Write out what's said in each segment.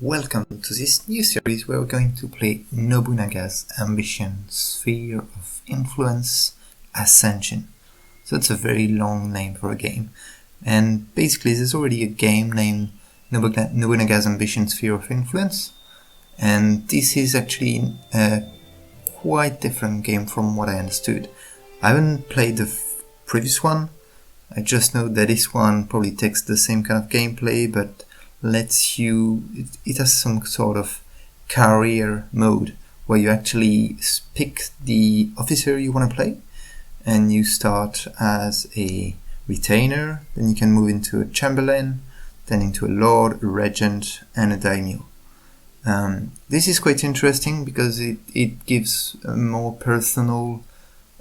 Welcome to this new series where we're going to play Nobunaga's Ambition, Sphere of Influence Ascension. So it's a very long name for a game. And basically there's already a game named Nobunaga's Ambition, Sphere of Influence. And this is actually a quite different game from what I understood. I haven't played the previous one. I just know that this one probably takes the same kind of gameplay, but lets you, it has some sort of career mode where you actually pick the officer you want to play, and you start as a retainer, then you can move into a chamberlain, then into a lord, a regent, and a daimyo. This is quite interesting because it gives a more personal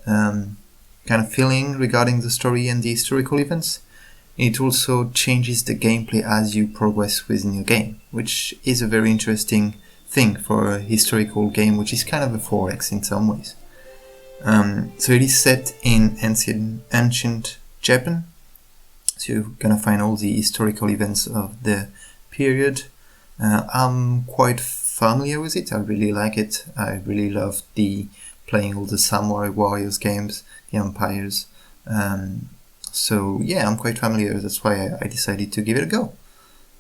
kind of feeling regarding the story and the historical events. It also changes the gameplay as you progress within your game, which is a very interesting thing for a historical game, which is kind of a 4X in some ways. So it is set in ancient Japan, so you're gonna find all the historical events of the period. I'm quite familiar with it. I really like it. I really love playing all the Samurai Warriors games, the Empires. So yeah, I'm quite familiar, that's why I decided to give it a go.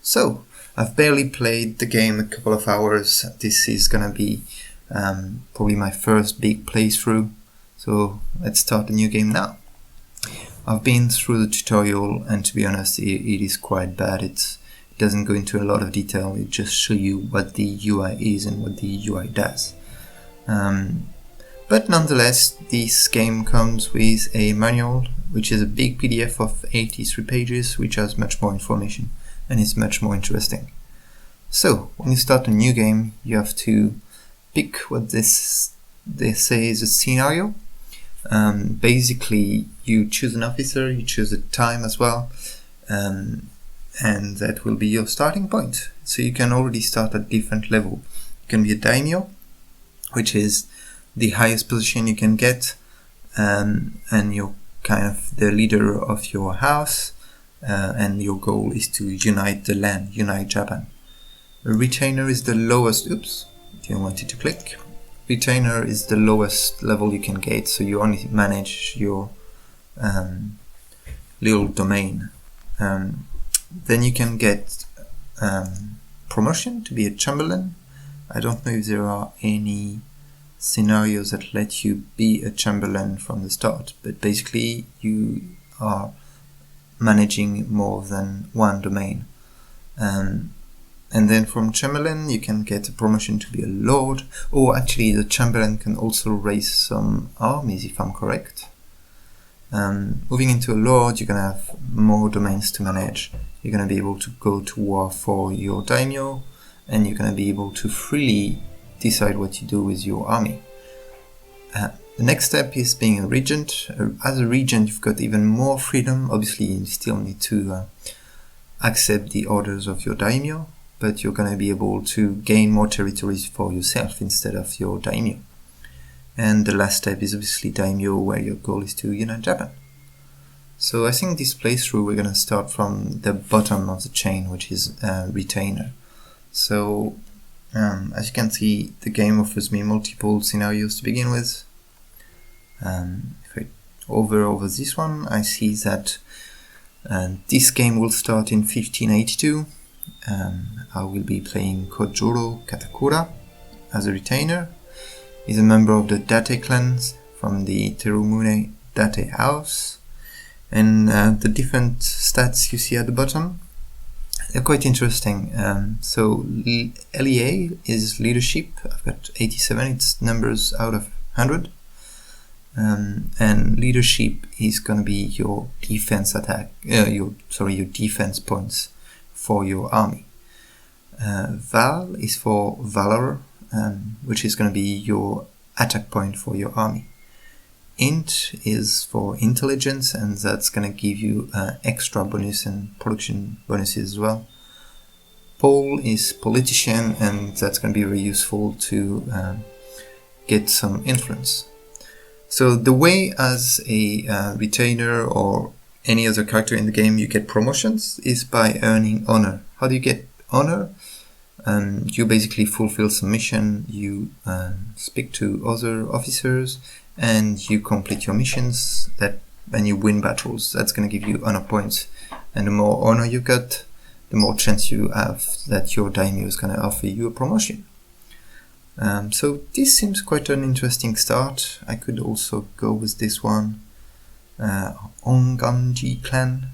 So, I've barely played the game a couple of hours. This is gonna be probably my first big playthrough. So let's start a new game now. I've been through the tutorial, and to be honest, it is quite bad. It doesn't go into a lot of detail, it just shows you what the UI is and what the UI does. But nonetheless, this game comes with a manual, which is a big PDF of 83 pages, which has much more information and is much more interesting. So, when you start a new game, you have to pick what they say is a scenario. Basically, you choose an officer, you choose a time as well, and that will be your starting point. So you can already start at different level. You can be a daimyo, which is the highest position you can get, and you're kind of the leader of your house, and your goal is to unite the land, unite Japan. A retainer is the lowest, didn't want it to click. Retainer is the lowest level you can get, so you only manage your little domain. Then you can get promotion to be a chamberlain. I don't know if there are any scenarios that let you be a chamberlain from the start, but basically you are managing more than one domain. And then from chamberlain you can get a promotion to be a lord, or actually the chamberlain can also raise some armies if I'm correct. Moving into a lord, you're gonna have more domains to manage. You're gonna be able to go to war for your daimyo, and you're gonna be able to freely decide what you do with your army. The next step is being a regent. As a regent, you've got even more freedom. Obviously, you still need to accept the orders of your daimyo, but you're going to be able to gain more territories for yourself instead of your daimyo. And the last step is obviously daimyo, where your goal is to unite Japan. So I think this playthrough we're going to start from the bottom of the chain, which is retainer. So as you can see, the game offers me multiple scenarios to begin with. If I hover over this one, I see that this game will start in 1582. I will be playing Kojuro Katakura as a retainer. He's a member of the Date clans from the Terumune Date house. And the different stats you see at the bottom, they're quite interesting. So LEA is leadership. I've got 87, it's numbers out of 100. And leadership is going to be your defense your defense points for your army. Val is for valor, which is going to be your attack point for your army. Int is for intelligence, and that's going to give you extra bonus and production bonuses as well. Pol is politician, and that's going to be very useful to get some influence. So the way as a retainer or any other character in the game you get promotions is by earning honor. How do you get honor? You basically fulfill some mission, you speak to other officers, and you complete your missions, and you win battles. That's going to give you honor points, and the more honor you got, the more chance you have that your daimyo is going to offer you a promotion. So this seems quite an interesting start. I could also go with this one, Onganji clan.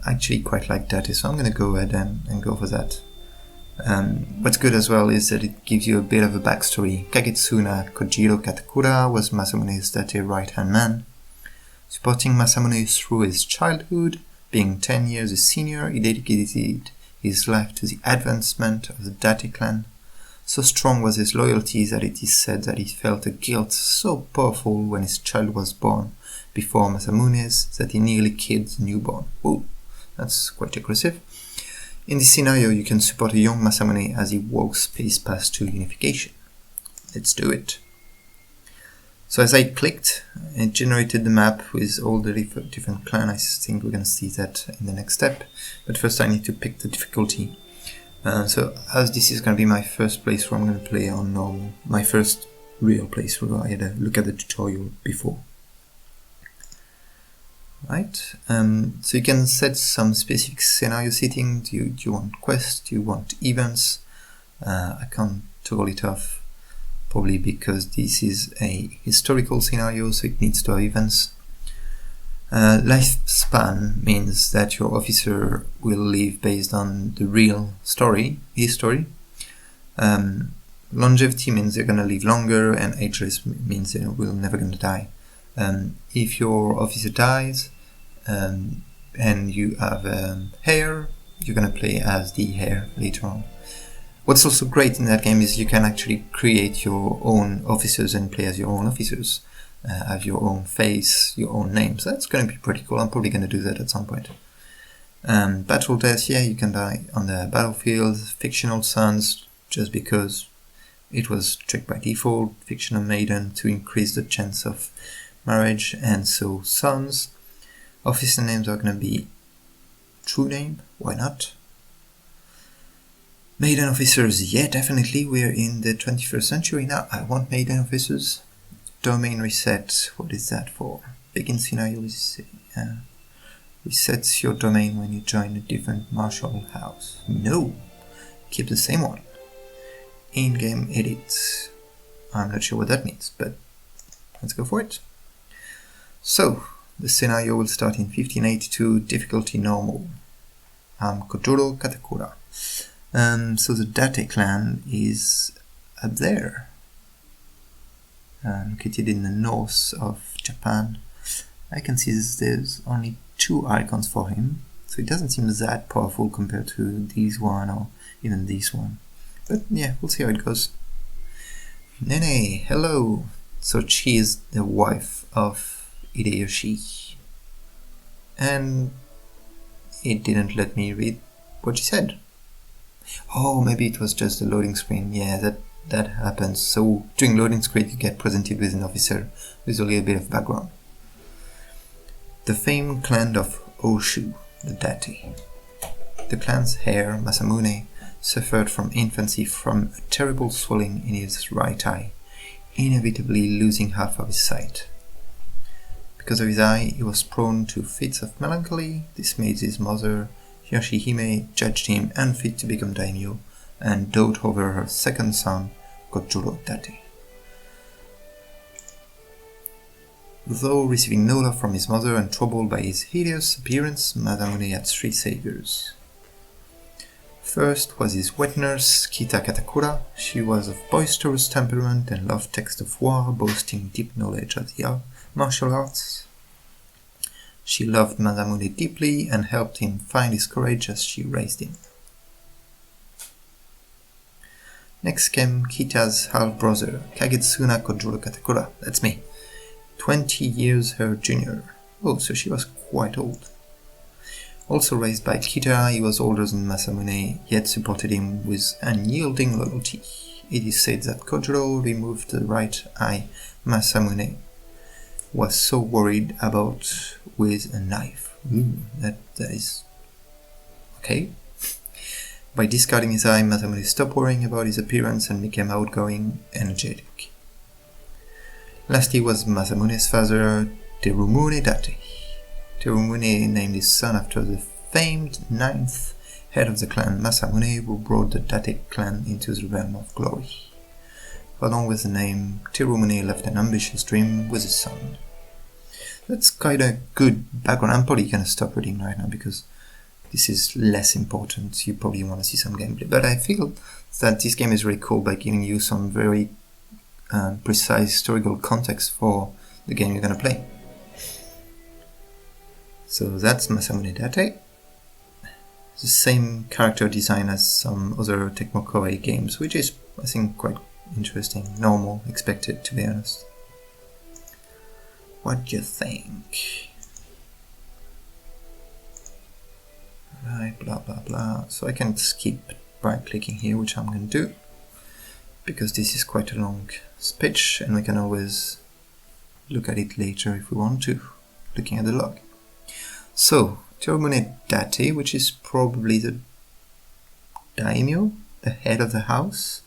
Actually quite like that, so I'm going to go ahead and go for that. What's good as well is that it gives you a bit of a backstory. Kagetsuna Kojiro Katakura was Masamune's date right-hand man. Supporting Masamune through his childhood, being 10 years his senior, he dedicated his life to the advancement of the Date clan. So strong was his loyalty that it is said that he felt a guilt so powerful when his child was born before Masamune's that he nearly killed the newborn. Whoa, that's quite aggressive. In this scenario, you can support a young Masamune as he walks his path to unification. Let's do it. So as I clicked, it generated the map with all the different clans. I think we're going to see that in the next step. But first I need to pick the difficulty. So as this is going to be my first playthrough, I'm going to play on normal. My first real playthrough. I had a look at the tutorial before. Right, so you can set some specific scenario setting. Do you want quests? Do you want events? I can't toggle it off, probably because this is a historical scenario, so it needs to have events. Lifespan means that your officer will live based on the real history. Longevity means they're going to live longer, and ageless means they will never going to die. If your officer dies, and you have heir, you're going to play as the heir later on. What's also great in that game is you can actually create your own officers and play as your own officers, have your own face, your own name. So that's going to be pretty cool. I'm probably going to do that at some point. Battle death, yeah, you can die on the battlefield. Fictional sons, just because it was checked by default. Fictional maiden to increase the chance of marriage, and so sons. Officer names are going to be true name, why not? Maiden officers, yeah, definitely, we're in the 21st century now, I want maiden officers. Domain reset, what is that for? Begin scenario resets your domain when you join a different martial house. No, keep the same one. In-game edit, I'm not sure what that means, but let's go for it. So, the scenario will start in 1582, difficulty normal. I'm Kojiro Katakura. So the Date clan is up there, located in the north of Japan. I can see there's only 2 icons for him, so it doesn't seem that powerful compared to this one or even this one. But yeah, we'll see how it goes. Nene, hello! So she is the wife of Hideyoshi, and it didn't let me read what she said. Oh, maybe it was just a loading screen. Yeah, that happens. So during loading screen you get presented with an officer with only a bit of background. The famed clan of Oshu, the Date. The clan's heir, Masamune, suffered from infancy from a terrible swelling in his right eye, inevitably losing half of his sight. Because of his eye, he was prone to fits of melancholy. This made his mother, Yoshihime, judged him unfit to become daimyo, and doted over her second son, Kojiro Date. Though receiving no love from his mother and troubled by his hideous appearance, Masamune had 3 saviors. First was his wet nurse, Kita Katakura. She was of boisterous temperament and loved texts of war, boasting deep knowledge of the martial arts. She loved Masamune deeply and helped him find his courage as she raised him. Next came Kita's half-brother, Kagetsuna Kojiro Katakura. That's me. 20 years her junior. Oh, so she was quite old. Also raised by Kita, he was older than Masamune, yet supported him with unyielding loyalty. It is said that Kojiro removed the right eye Masamune was so worried about with a knife. That is okay. By discarding his eye, Masamune stopped worrying about his appearance and became outgoing, energetic. Lastly was Masamune's father, Terumune Date. Terumune named his son after the famed 9th head of the clan, Masamune, who brought the Date clan into the realm of glory. Along with the name, Terumune left an ambitious dream with his son. That's quite a good background. I'm probably going to stop reading right now because this is less important. You probably want to see some gameplay. But I feel that this game is really cool by giving you some very precise historical context for the game you're going to play. So that's Masamune Date. The same character design as some other Tecmo Koei games, which is, I think, quite interesting, normal, expected, to be honest. What do you think? Right, blah blah blah. So I can skip right clicking here, which I'm going to do, because this is quite a long speech and we can always look at it later if we want to, looking at the log. So, Terumune Date, which is probably the daimyo, the head of the house,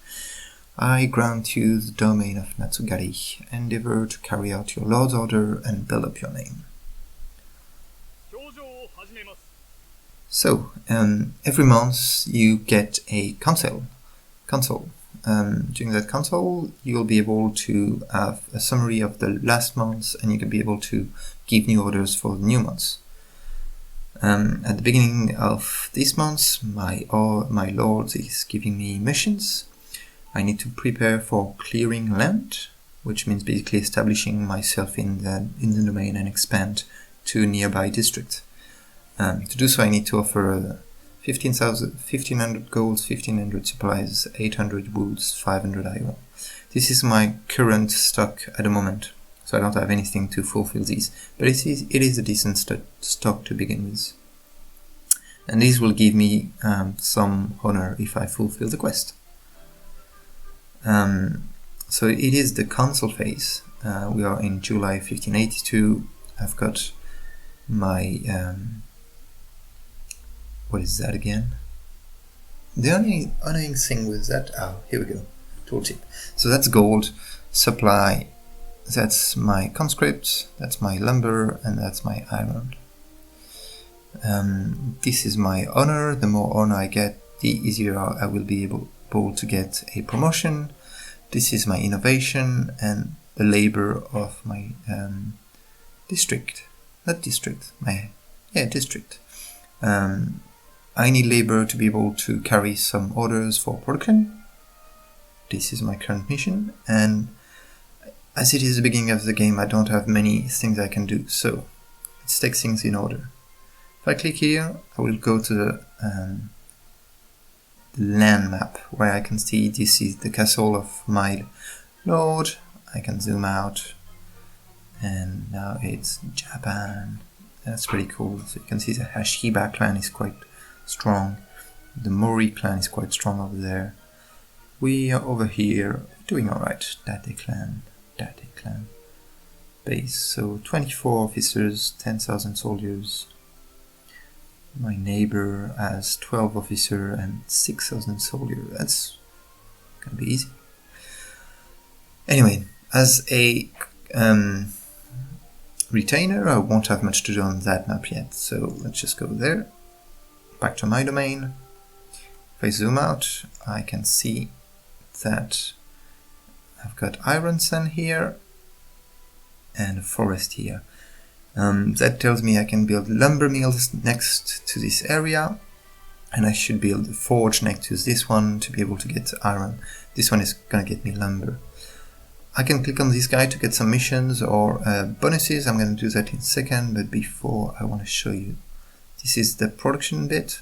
I grant you the domain of Natsugari. Endeavor to carry out your lord's order and build up your name. So, every month you get a console. During that console, you'll be able to have a summary of the last month, and you can be able to give new orders for the new months. At the beginning of this month, my lord is giving me missions. I need to prepare for clearing land, which means basically establishing myself in the domain and expand to nearby district. To do so, I need to offer 1500 gold, 1500 supplies, 800 woods, 500 iron. This is my current stock at the moment, so I don't have anything to fulfill these, but it is a decent stock to begin with. And these will give me some honor if I fulfill the quest. So it is the console phase. We are in July 1582. I've got my what is that again? The only annoying thing with that, here we go, tooltip. So that's gold, supply, that's my conscript, that's my lumber, and that's my iron. This is my honor. The more honor I get, the easier I will be able to get a promotion. This is my innovation and the labor of my district. I need labor to be able to carry some orders for production. This is my current mission, and as it is the beginning of the game, I don't have many things I can do, so let's take things in order. If I click here, I will go to the land map, where I can see this is the castle of my lord. I can zoom out, and now it's Japan. That's pretty cool. So you can see the Hashiba clan is quite strong. The Mori clan is quite strong over there. We are over here doing alright. Date clan base. So 24 officers, 10,000 soldiers. My neighbor has 12 officers and 6,000 soldiers. That's gonna be easy. Anyway, as a retainer, I won't have much to do on that map yet, so let's just go there. Back to my domain. If I zoom out, I can see that I've got iron sand here and a forest here. That tells me I can build lumber mills next to this area, and I should build a forge next to this one to be able to get iron. This one is gonna get me lumber. I can click on this guy to get some missions or bonuses. I'm gonna do that in a second, but before I want to show you. This is the production bit.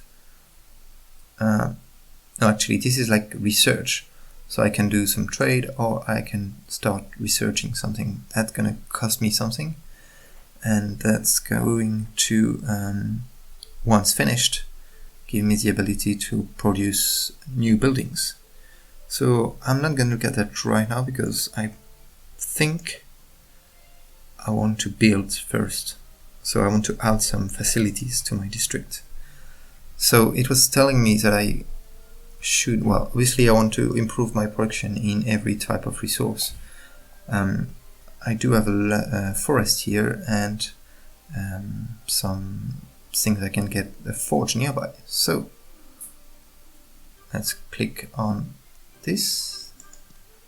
No, actually, this is like research. So I can do some trade, or I can start researching something. That's gonna cost me something. And that's going to, once finished, give me the ability to produce new buildings. So I'm not going to look at that right now because I think I want to build first. So I want to add some facilities to my district. So it was telling me that I should, well, obviously I want to improve my production in every type of resource. I do have a forest here and some things I can get a forge nearby. So let's click on this.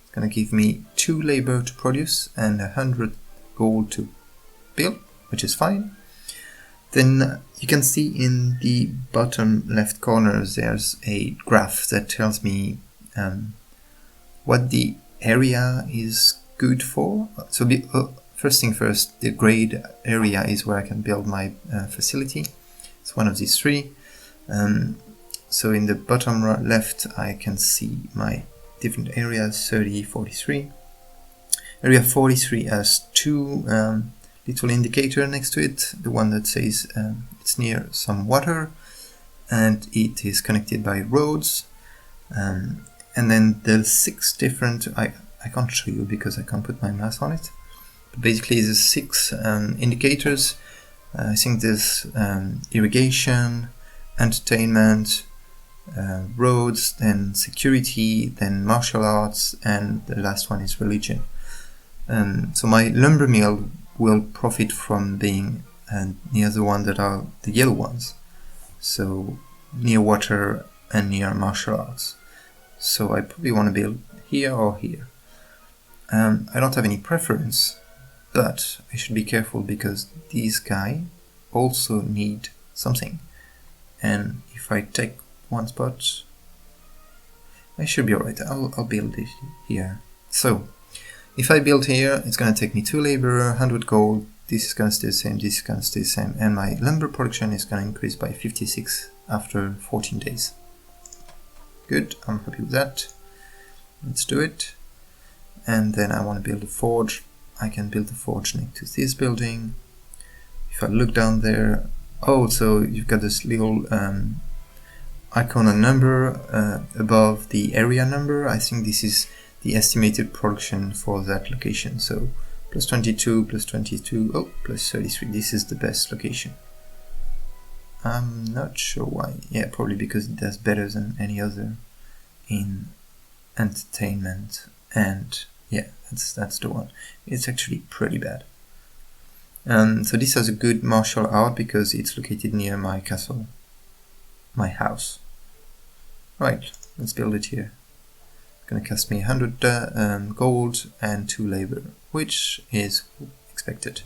It's gonna give me 2 labor to produce and 100 gold to build, which is fine. Then you can see in the bottom left corner there's a graph that tells me what the area is good for. So first thing first, the grade area is where I can build my facility. It's one of these 3. So in the bottom left I can see my different areas, 30, 43. Area 43 has 2 little indicator next to it, the one that says it's near some water and it is connected by roads, and then there's 6 different, I can't show you because I can't put my mouse on it, but basically there's 6 indicators. I think there's irrigation, entertainment, roads, then security, then martial arts, and the last one is religion. So my lumber mill will profit from being near the one that are the yellow ones, so near water and near martial arts. So I probably want to build here or here. I don't have any preference, but I should be careful because these guys also need something, and if I take one spot I should be alright. I'll build it here. So if I build here, it's going to take me 2 labor, 100 gold, this is going to stay the same, this is going to stay the same, and my lumber production is going to increase by 56 after 14 days. Good, I'm happy with that. Let's do it. And then I want to build a forge. I can build the forge next to this building. If I look down there, oh, so you've got this little icon and number above the area number. I think this is the estimated production for that location. So plus 22, plus 22, oh, plus 33. This is the best location. I'm not sure why. Yeah, probably because it does better than any other in entertainment, and yeah, that's the one. It's actually pretty bad. So this has a good martial art because it's located near my castle, my house. Right, let's build it here. It's gonna cost me 100 gold and 2 labor, which is expected.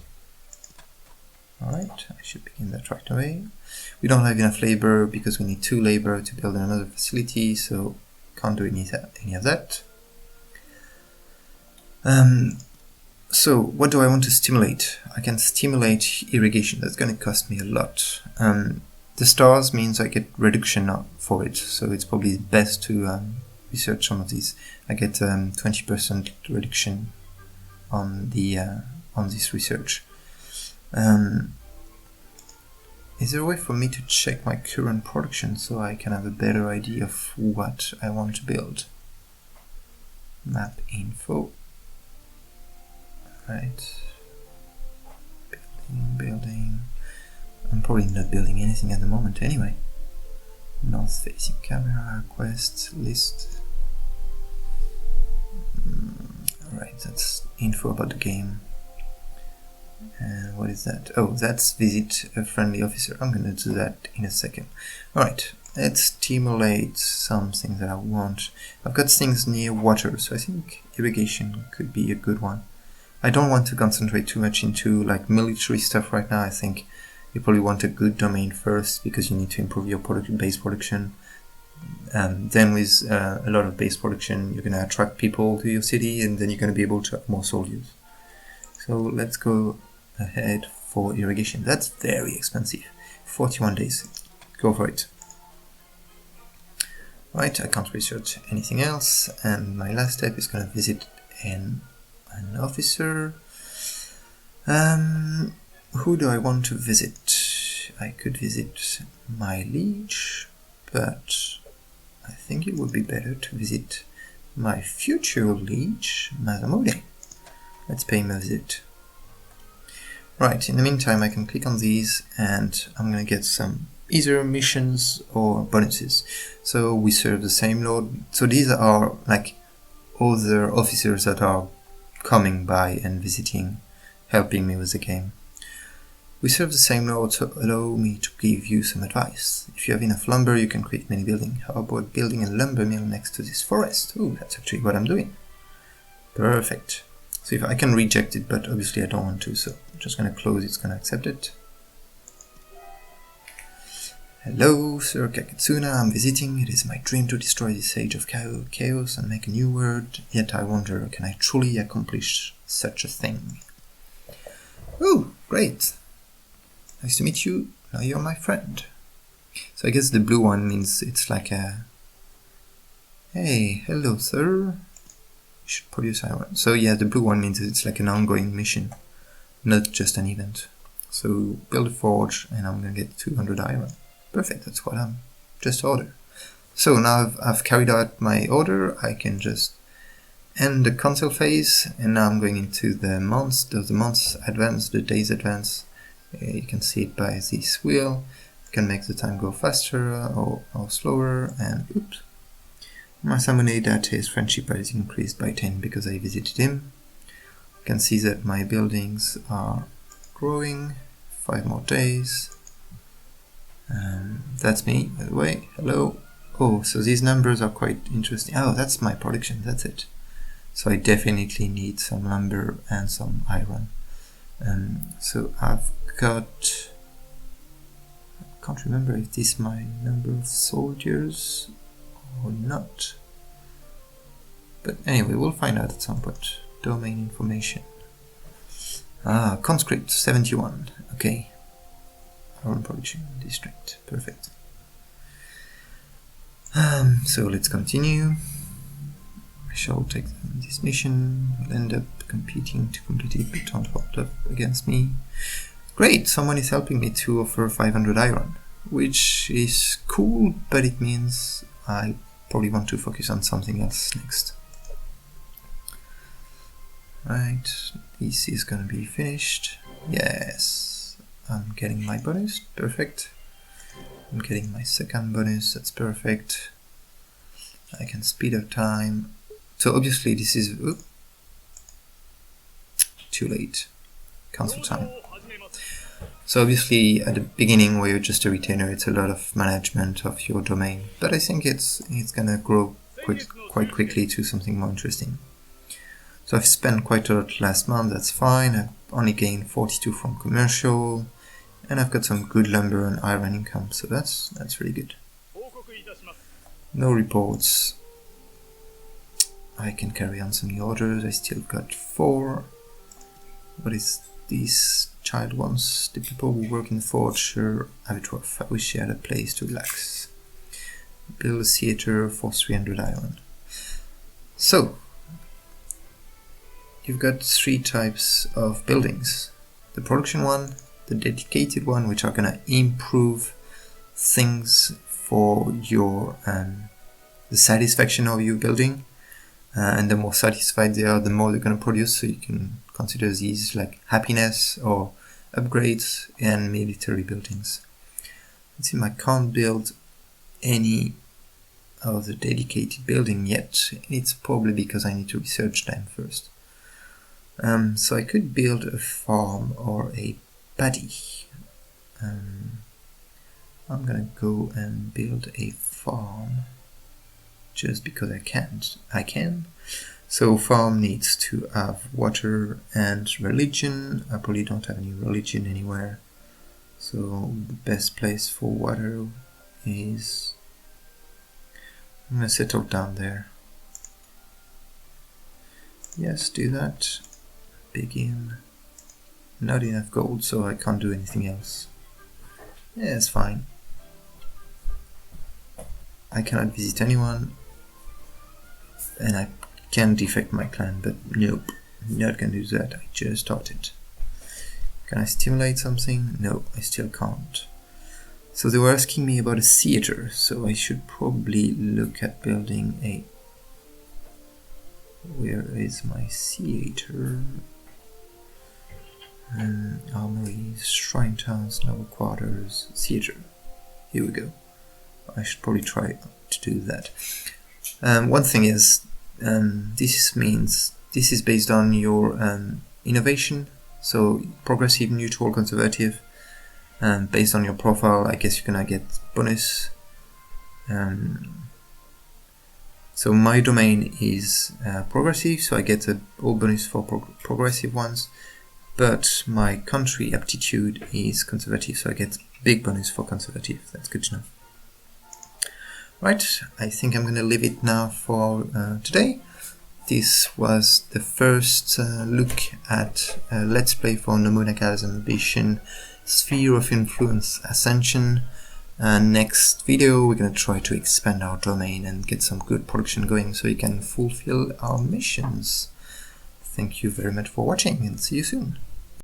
Alright, I should begin that right away. We don't have enough labor because we need 2 labor to build another facility, so can't do any of that. So what do I want to stimulate? I can stimulate irrigation. That's going to cost me a lot. The stars means I get reduction for it, so it's probably best to research some of these. I get 20% reduction on the on this research. Is there a way for me to check my current production so I can have a better idea of what I want to build? Map info. Right. Building. I'm probably not building anything at the moment anyway. North facing camera, quest, list. Alright, that's info about the game. And what is that? Oh, that's visit a friendly officer. I'm gonna do that in a second. Alright, let's stimulate something that I want. I've got things near water, so I think irrigation could be a good one. I don't want to concentrate too much into like military stuff right now. I think you probably want a good domain first because you need to improve your base production. Then with a lot of base production, you're going to attract people to your city, and then you're going to be able to have more soldiers. So let's go ahead for irrigation. That's very expensive. 41 days. Go for it. Right, I can't research anything else, and my last step is going to visit an officer. Who do I want to visit? I could visit my liege, but I think it would be better to visit my future liege, Masamune. Let's pay him a visit. Right, in the meantime I can click on these and I'm gonna get some either missions or bonuses. So we serve the same lord. So these are like other officers that are coming by and visiting, helping me with the game. We serve the same lord, so allow me to give you some advice. If you have enough lumber, you can create many buildings. How about building a lumber mill next to this forest? Oh, that's actually what I'm doing. Perfect. So if I can reject it, but obviously I don't want to, so I'm just going to close it, it's going to accept it. Hello, Sir Kaketsuna, I'm visiting. It is my dream to destroy this age of chaos and make a new world. Yet I wonder, can I truly accomplish such a thing? Oh, great. Nice to meet you. Now you're my friend. So I guess the blue one means it's like a... Hey, hello, sir. You should produce iron. So yeah, the blue one means it's like an ongoing mission, not just an event. So build a forge and I'm gonna get 200 iron. Perfect, that's what I'm just ordered. So now I've carried out my order, I can just end the console phase, and now I'm going into the months. Does the months advance, the days advance? You can see it by this wheel. You can make the time go faster or slower, and oops. My Samurai that his friendship has increased by 10 because I visited him. You can see that my buildings are growing. 5 more days. That's me, by the way. Hello. Oh, so these numbers are quite interesting. Oh, that's my production, that's it. So I definitely need some lumber and some iron. So I've got... I can't remember if this is my number of soldiers or not. But anyway, we'll find out at some point. Domain information. Ah, conscript 71. Okay. Iron production district. Perfect. So let's continue. I shall take this mission. We'll end up competing to complete it, but don't hold up against me. Great! Someone is helping me to offer 500 iron, which is cool, but it means I probably want to focus on something else next. Right, this is gonna be finished. Yes, I'm getting my bonus, perfect. I'm getting my second bonus, that's perfect. I can speed up time. So obviously this is too late. Cancel time. So obviously at the beginning where you're just a retainer, it's a lot of management of your domain. But I think it's gonna grow quite quickly to something more interesting. So I've spent quite a lot last month, that's fine. I've only gained 42 from commercial, and I've got some good lumber and iron income, so that's really good. No reports. I can carry on some new orders. I still got 4. What is this? Child wants the people who work in the forge sure have it rough. I wish she had a place to relax. Build a theater for 300 iron. So you've got 3 types of buildings. The production one, the dedicated one, which are gonna improve things for your the satisfaction of your building, and the more satisfied they are, the more they're gonna produce. So you can consider these like happiness or upgrades and military buildings. It seems I can't build any of the dedicated building yet. It's probably because I need to research them first. So I could build a farm or a paddy. I'm gonna go and build a farm just because I can. So farm needs to have water and religion. I probably don't have any religion anywhere. So the best place for water is... I'm gonna settle down there. Yes, do that. Begin. Not enough gold, so I can't do anything else. Yeah, it's fine. I cannot visit anyone, and I can defect my clan, but nope, not gonna do that. I just started. Can I stimulate something? No, I still can't. So they were asking me about a theater, so I should probably look at building a... Where is my theater? Armories, shrine towns, noble quarters, theater. Here we go. I should probably try to do that. One thing is, this is based on your innovation, so progressive, neutral, conservative. Based on your profile, I guess you're gonna get bonus. So my domain is progressive, so I get all bonus for progressive ones, but my country aptitude is conservative, so I get big bonus for conservative. That's good to know. Right, I think I'm gonna leave it now for today. This was the first look at Let's Play for Nobunaga's Ambition, Sphere of Influence Ascension. Next video we're going to try to expand our domain and get some good production going so we can fulfill our missions. Thank you very much for watching and see you soon.